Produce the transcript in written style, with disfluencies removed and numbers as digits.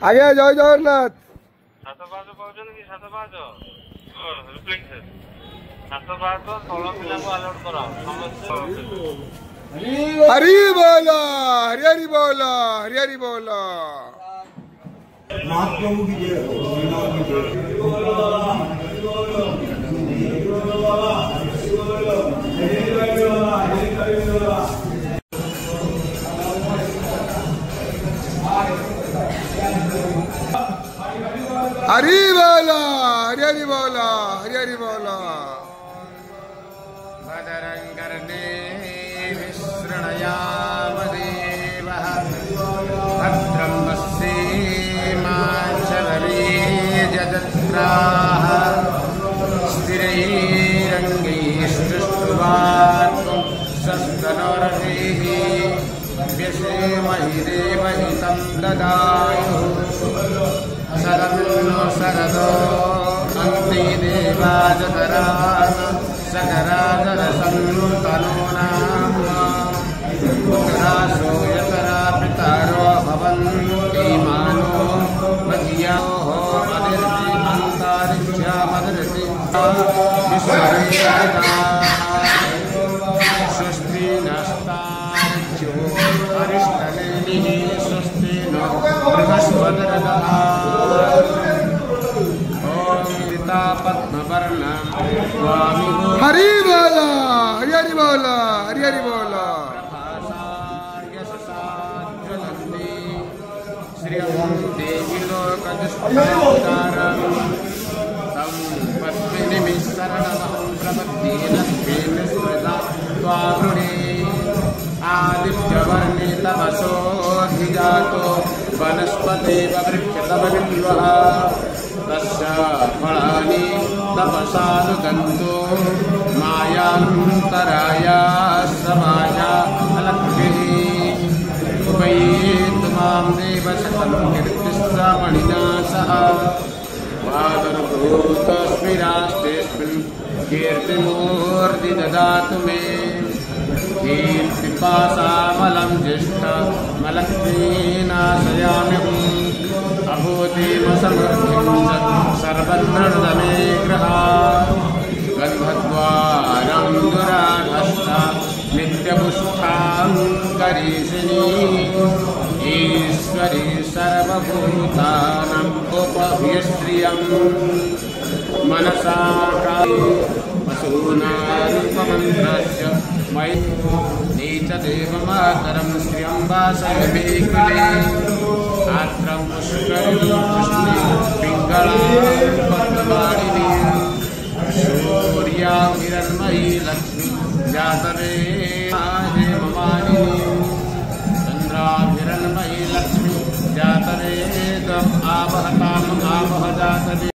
आगे जय जगन्नाथ। हरि बोला हरि हरि बोला हरि हरि बोला। महाप्रभु की जय। हरि बोला हरि हरि बोला हरि हरि बोला। भद्रंकर्णे विसृणयाम देवः भद्रं पश्येमाक्षवरेजत्राः स्थिरैरङ्गैस्तुष्ट्वात्मस्तनोरभिः व्यसेमहि देवहितं ददायुः शरदो शरदो अन्ते देवाजतरान् सकराजरसन्तनो नाम पुत्रासो यतरा पितरो भवन्ति मानो मध्याः मदिर्ति अन्तरिक्षामदिर्ति स्वस्ति नस्तार्क्ष्यो अरिष्टनेमिः स्वस्ति नो बृहस्पतिर्दधातु। हरि बोला हरि हरि बोला हरि हरि बोला। श्रियं देवी लोकदुष्टारं तं पद्मिनिमिशरणमहं प्रपद्ये लक्ष्मीं स्मृता त्वावृणे आदित्यवर्णे तमसोऽधिजातो वनस्पतिर्वृक्षतमविद्वः तस्य फलानि तपसानुगन्तो मायान्तराया समाया अलक्ष्मीः उपैतु मां देवशतं कीर्तिस्रमणिना सह वादुर्भूतस्मि राष्ट्रेऽस्मिन् कीर्तिमूर्ति ददातु मे कीर्तिपाशामलं ज्येष्ठमलक्ष्मीनाशयाम्यहम् अभूतिमसमृद्धिं सर्वत्र ग्रहा गन्धद्वारं दुराधस्ता नित्यपुष्ठां करीषिणी ईश्वरी सर्वभूतानाम् उपह्यश्रियं मनसा वसूनारूपमन्त्रस्य मयि नीचदेवमातरं श्रियं वासयमे कुले आत्रं पुष्करिणी कृष्णे पिङ्गळां पद्मवाणिनी सूर्यां हिरण्मयी लक्ष्मी जातवे हेममालिनी चन्द्राभिरण्मयी लक्ष्मी जातवेदम् आवहताम् आवह जातवे।